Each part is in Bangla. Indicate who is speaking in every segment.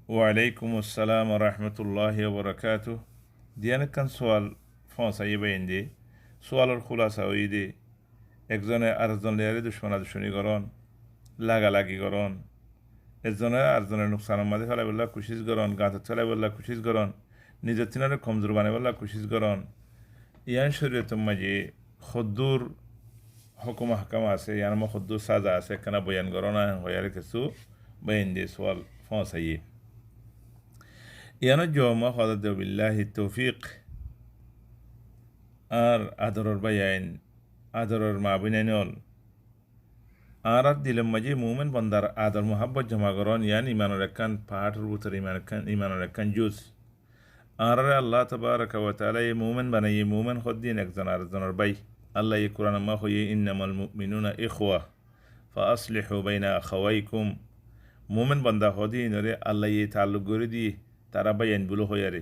Speaker 1: ওয়ালাইকুম আসসালাম রহমতুল্লাহ বরকাত দিয়ানে কান সোয়াল ফসা ইবেন্দে সোয়ালর খুলাসা ওইদে একজনে আরেকজন লেয়ারে দুশ্মনা দুশ্মনী করন লাগালাগি করন একজনে আরেকজনের নুকসানের মাঝে ফেলাই বললা কুশিস করন গাঁথত ফেলাই বললা কুশিস করন নিজের তিনারে কমজোর বানাই বললা কুশিস করন ইয়ান শরীয়তের মাঝে খদ্দুর হুকুম হাকাম আছে ইয়ান খদ্দুর সাজা আছে কেনা বয়ান করনা হয়ারে কিছু বেন্দে সোয়াল ফসাইয়ে ইয়ানো জমা হজরত বিল্লাহি তৌফিক আর আদরর বায়াইন আদরর মাবিনাইনল আর দিলের মাঝে মুমেন বন্দার আদর মোহাব্বত জমা করন ইয়ান ইমানের একখান পাহাড়ের ভিতর ইমানের একখান জুস আর আল্লাহ তবারকা ওয়া তাআলা এই মুমেন বানাই মুমেন হদ্দিন একজন আরেকজনের বাই আল্লাহ এই কোরআন মা হইয়ে ইন্নামাল মুমিনুনা ইখওয়া ফাআসলিহু বাইনা আখাওয়াইকুম মুমেন বন্দা হদিনরে আল্লাহ এই তাল্লুক করে দিয়ে তারা বাইন বলো হয়ারে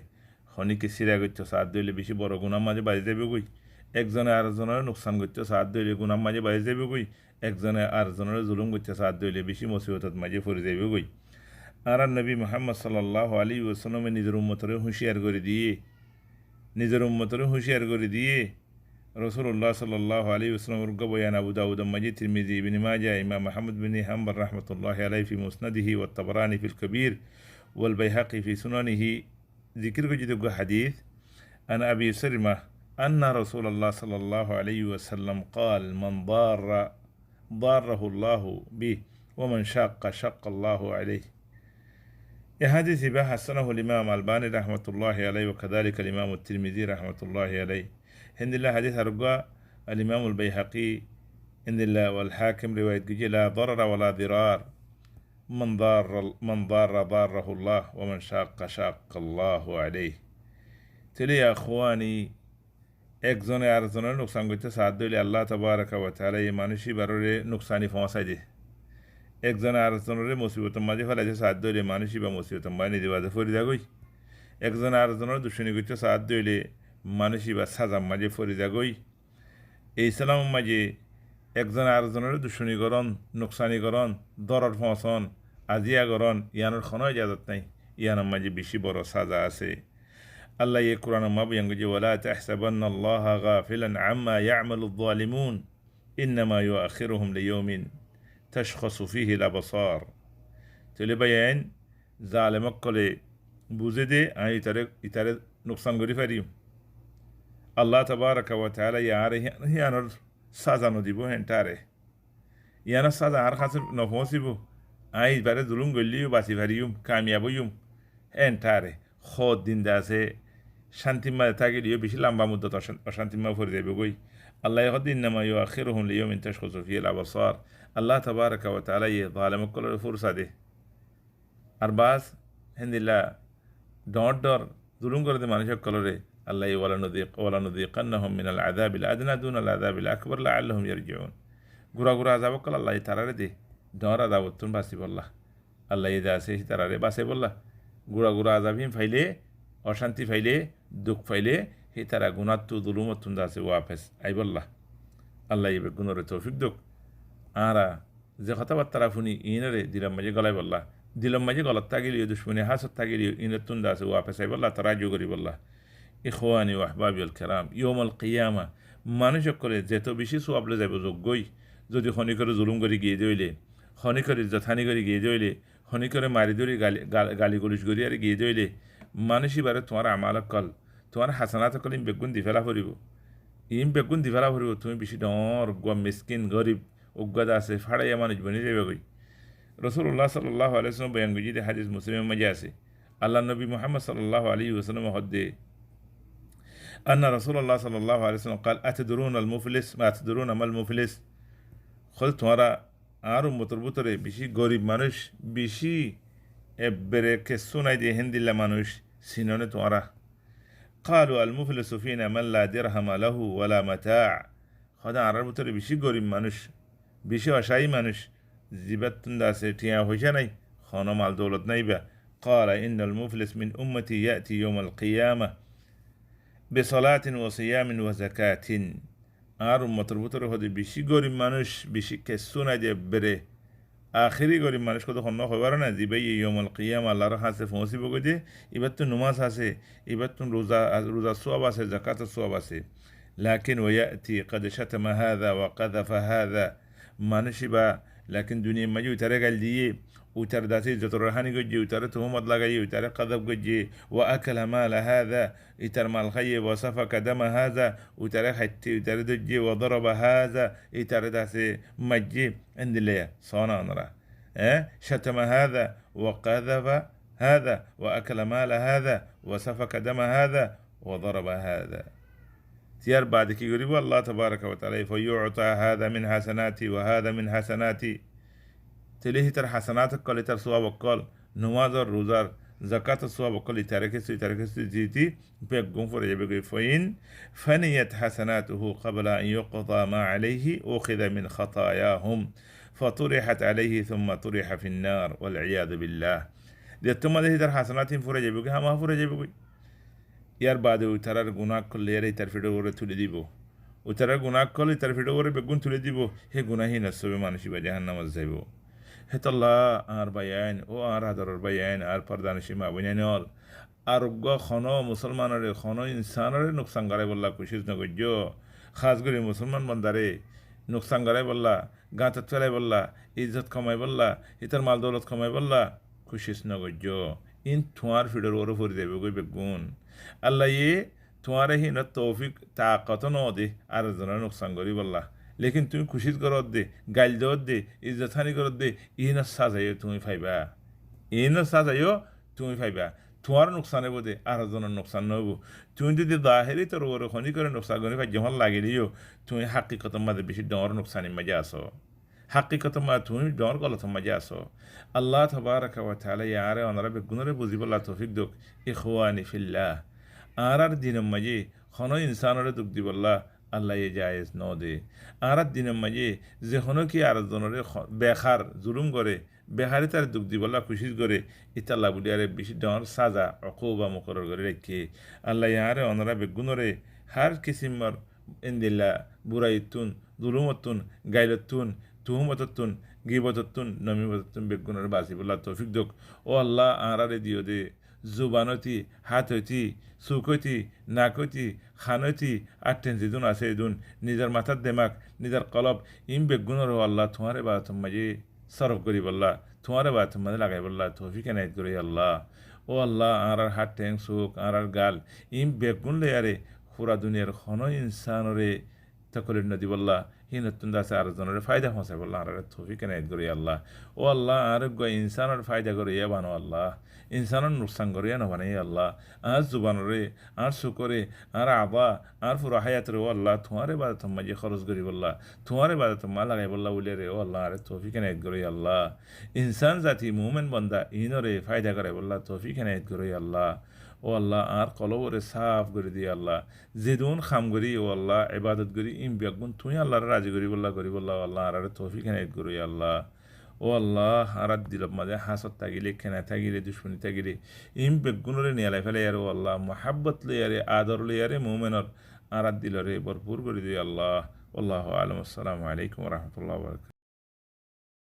Speaker 1: খনিকে সিরা করতে সাথ দইলে বেশি বড় গুণার মাঝে বাড়ি যাবে গই একজনে আরেকজনের নোকসান করতে সাথ দইলে গুণার মাঝে বাড়ি যাবে গই একজনে আরেকজনের জুলুম করতে সাথ দইলে বেশি মুসিবতের মাঝে পড়ে যাবে গই আর নবী মুহাম্মদ সাল্লাল্লাহু আলাইহি ওয়াসাল্লামে নিজের উম্মতরে হুঁশিয়ার করে দিয়ে রসুল্লাহ সাল্লাল্লাহু আলাইহি ওয়াসাল্লামের বয়ান আবু দাউদ মাজিদ তিরমিজি ইবনে মাজাহ ইমাম আহমদ বিন হাম্বল রাহমাতুল্লাহি আলাইহি ফি মুসনাদিহি ওয়া তাবরানি ফিল কবীর ওয়াল বাইহাকি ফি সুনানিহি জিকির করে যদি হাদিস আন আবি সালমা আন্না রাসূলুল্লাহ সাল্লাল্লাহু আলাইহি ওয়াসাল্লাম قال من ضاره الله به ومن شق الله عليه حديث به حسنه الإمام الباني رحمة الله عليه وكذلك الإمام الترمذي رحمة الله عليه هند الله حديث رجاء الإمام البيهقي هند الله والحاكم رواية جي لا ضرر ولا ضرار من ضاره الله ومن شاق الله عليه تلي يا أخواني একজনে আরেকজনের নুকসান করতে সাহায্য দিলে আল্লাহ তাবারাকা ওয়া তাআলা এই মানুষই বারোরে নুকসানি পৌঁছাই দে একজনে আরেকজনের মুসিবতের মাঝে ফেলাইছে সাহায্য দিলে মানুষই বা মুসিবতের মাঝে নিজে বাজে ফরিদা গই একজনে আরেকজনের দুশ্মনী করতে সাহায্য দিলে মানুষই বা সাজার মাঝে ফরিদা গই এই ইসলামের মাঝে একজনে আরেকজনের দুশ্মনী করন নুকসানি করন দরদ পৌঁছন আজিয়া করন ইয়ানোর কোনো ইজাজত নাই ইয়ানোর মাঝে বেশি বড় সাজা আছে আল্লাহ এই কোরআন মাবিয়ান যে ওয়ালা তাহসাবান্নাল্লাহা গাফিলান আম্মা ইয়ামালুয যালিমুন ইন্নামা ইউআখিরুহুম লিয়াউমিন তাশখাসু ফীহি আল-আবসার তলে বায়ান জালেমক কলে বুঝে দে আমি ইতারে নুকসান করি পারিম আল্লাহ তাবারাকা ওয়া তাআলা ইয়ানোর সাজা নদিব হেন্টারে ইয়ানোর সাজা আর কাছে নপৌঁছিব আই বারে জুলুম গলিও বাঁচি পারিম কামিয়াব হইম হেন্টারে খদ দিন আছে শান্তির মাঝে থাকিলেও বেশি লম্বা মুদ্দত অশান্তির মাঝে পড়ে যাবে গই আল্লাহ হদিন নামা ইউআখিরুহুম লিয়াউমিন তাশখাসু ফীহি আল-আবসার আল্লাহ তাবারাকা ওয়া তাআলা জালেমক কলরে ফুরসা দে আর বাস হেন্দিল্লা ডর জুলুম করে দে মানুষের কলরে আল্লাহ ওয়ালা নুযীকান্নাহুম মিনাল আযাবিল আদনা দুনাল আযাবিল আকবার লাআল্লাহুম ইয়ারজিউন গুড়া আযাব কল আল্লাহ তারারে দে ডর আযাবতুন বাসি বল্লাহ আল্লাহ ইদা আছে তারারে বাসে বল্লাহ গুড়া আযাবিম ফাইলে অশান্তি ফাইলে দুঃখ ফাইলে হে তারা গুণাত্তু জুলুমতুন আছে ওয়াফেস আইবল্লাহ আল্লাহ ইবে গুণরে তৌফিক দুঃখ আরা যে কথাবার্তারা শুনি ইনরে দিলাম মাঝে গলায় বললা দিলাম মাঝে গলত থাকিলিও দুশ্মনী হাসত থাকিলিও ইনের তুন্দা আছে ওয়াফেস আইবল্লাহ তারা জো করি বললা ইখওয়ানি ওয়াহবাবিউল কিরাম ইয়াউমুল কিয়ামা মানুষ করে যেত বেশি সোয়াবলে যাবে যোগ্যই যদি খনি করে জুলুম করে গিয়ে দইলে খনি করে যথানি করে গিয়ে দইলে খনি করে মারি ধরি গালি গলিশ করি আর গিয়ে দইলে মানুষই বারে তোমার আমালত কল তোমার হাসানাত কল বেগুন দি ফেলা ফুরিব বেগুন দি ফেলা ফুরিব তুমি বেশি ডর মিসকিন গরিব অজ্ঞাত আছে ফাড়াইয়া মানুষ বনি যাবে গই রসুল্লাহ সাল্লাল্লাহু আলাইহি ওয়াসাল্লাম বয়ান গজি হাদিস মুসলিমের মাঝে আছে আল্লাহ নবী মুহাম্মদ সাল্লাল্লাহু আলাইহি ওয়াসাল্লাম হদ্দে আন্না রাসূলুল্লাহ সাল্লাল্লাহু আলাইহি ওয়াসাল্লাম قال أتدرون المفلس ما أتدرون ما المفلس খোল তোমারা আর উম্মতের ভিতরে বেশি গরিব মানুষ বেশি এবারে কেসু নাই দিয়ে হিন্দিল্লা মানুষ সিননে তোমারা قالوا المفلس فينا من لا درهم له ولا متاع খোদা আর ভিতরে বেশি গরিব মানুষ বেশি অসহায় মানুষ জিবাতুন আছে টিয়া হইছে নাই খন মাল দৌলত নাই বা قال إن المفلس من أمتي يأتي يوم القيامة بصلاة وصيام وزكاة আর উম্মতের ভিতরে হতে বেশি গরিব মানুষ বেশি কেসু নাই দিয়ে বেড়ে আখেরি গরিব মানুষ কত হন্য হবার না জিবাই ইয়মল কিয়াম আল্লাহর হাসে পৌঁছিব গজে এবার তো নুমাজ আছে এবার তো রোজা সোয়াব আছে জাকাত সোয়াব আছে লাকিন ওয়াতি قد شتم هذا وقذف هذا মানুষই বা লাকিন দুনিয়া মাঝে উতারে গাল দিয়ে উতার দাসে যত রহানি গজ্জে উতারে tuhumad লাগাই উতারে কাযাব গজ্জে ওয়া আকালা মাল হাযা ইতার মাল খাইয়ে ওয়া সাফাকা দাম হাযা উতারে খাইতে উতারে দজ্জে ওয়া ضرب হাযা ইতারে দাসে মাজ্জে এন্দিলে সোনা নরা شتم هذا وقذف هذا وأكل مال هذا وسفك دم هذا وضرب هذا تيار بعد كي يقول الله تبارك وتعالى فيعطى هذا من حسناتي وهذا من حسناتي تليه تر حسناتك قال تر صواب قال نماز الروزار زكاة الصواب قال تركس جيتي بيقوم فرجع فإن فنيت حسناته قبل أن يقضى ما عليه أخذ من خطاياهم فطرحت عليه ثم طرح في النار والعياذ بالله ثم ده تر حسناتهم فرجع بيقول هم فرجع بيقول ইয়ার বাদে উতারার গুনাহ করলে এর তার ফিডো করে তুলে দিব উতারার গুনাহ করলে তার ফিডো করে বেগুন তুলে দিব হে গুনাহী নসবে মানুষই বা জাহান্নামে যাইব হে তাল্লাহ আর বায়ান ও আর হাজারের বায়ান আর পর্দানশী মা বইনানল আরোগ্য খন মুসলমানরে খন ইনসানরে নুকসান গারে বললা কুশিস নগজ্য খাস করে মুসলমান বন্দারে নুকসান গারে বললা গাঁত চলাই বললা ইজ্জত কমাই বললা ইতার মাল দৌলত কমাই বললা কুশিস নগজ্য ইন থুয়ার ফিডোর ওর ফরি দেবে গই বেগুন আল্লাহ ইয়ে তোমারে হি না তৌফিক তাকত ন দে আর জনের নুকসান করি বললা লেকিন তুমি খুশিত করত দে গাইল দেওয়ার দে ইজ্জতহানি করত দে ইন সাজাইও তুমি ফাইবা ইন সাজাইও তুমি ফাইবা তোমার নুকসানে বোধে আর জনের নুকসান নহব তুমি যদি দাহেরি তোর ওর খনি করে নুকসান করি ভাই যখন লাগিলিও তুমি হাকিকত মাঝে বেশি ডর নুকসানি মাঝে আসো হাকিকত মা তুমি ডর গলত মাঝে আসো আল্লাহ তবারক ওয়া তাআলা ইয়ারে ওনারা বেগুনরে বুঝিবল্লাহ তৌফিক দোক ইখওয়ানি ফিল্লাহ আর দিনের মাঝে খন ইনসানরে দুঃখ দিবল্লাহ আল্লাহ এ জায়েজ ন দে আর দিনের মাঝে যে হনো কি আর জনরে বেখার জুলুম করে বেহারে তার দুঃখ দিবল্লাহ খুশি করে ইতাল্লাহ বুলিয়ারে বেশি ডর সাজা অকুবা মুকরর করে রেখে আল্লাহ ইয়ারে ওনারা বেগুনরে হার কিসিমর ইন্দিল্লা বুরাইতুন জুলুমতুন গাইলতুন তুহুমতুন গিবতুন নমিবতুন বেগুনের বাসিবুল্লাহ তৌফিক দোক ও আল্লাহ আরারে দিও দে জুবানতি হাততি সুকতি নাকতি খানতি আটেন যেদুন আছে এদুন নিজের মাথার দেমাক নিজের কলব ইম বেগুনের ও আল্লাহ তোমারে বা মাঝে সরফ করি বললা তোমারে বা মাঝে লাগাই বললা তৌফিক এনায়ত করি আল্লাহ ও আল্লাহ আর হাত ঠ্যাং সুখ আর গাল ইম বেগুন লেয়ারে পুরা দুনিয়ার খন ইনসানরে তকলির নদী বললা হিনতুন দাসে আর জনের ফায়দা পৌঁছায় বললা আর তৌফিক এনায়ত করি আল্লাহ ও আল্লাহ আরোগ্য ইনসানের ফায়দা করে ইয়ে বানো আল্লাহ ইনসানের নুকসান করিয়া নবানে আল্লাহ আর জুবানরে আর শুকরে আর আবা আর পুরা হায়াতরে ও আল্লাহ তোমারে বাদে তোমা যে খরচ করি বললা তোমারে বাদে তোমা লাগাই বললা বলে রে ও আল্লাহ আরে তৌফিক এনায়ত করি আল্লাহ ইনসান জাতি মুমেন বন্দা ইনরে ফায়দা করে বললা তৌফিক এনায়ত করি আল্লাহ ও আল্লাহ আর কলবরে সাফ করে দিয়ে আল্লাহ যেদুন খাম করি ও আল্লাহ ইবাদত করি ইম বেগুন তুমি আল্লাহর রাজি করি বললা আল্লাহ আর তৌফিক এনায়ত করি আল্লাহ ও আল্লাহ আর দিল মাঝে হাসত থাকিলে খেনা থাকিলে দুশ্মনী থাকিলে ইম বেগুনরে নিয়ালাই ফেলে আর ও আল্লাহ মহাব্বত লইয়ারে আদর লইয়ারে মুমেনর আর দিলরে ভরপুর করে দিয়ে আল্লাহ আল্লাহ আলম আসসালামু আলাইকুম রহমতুল্লাহ বরকাতুহু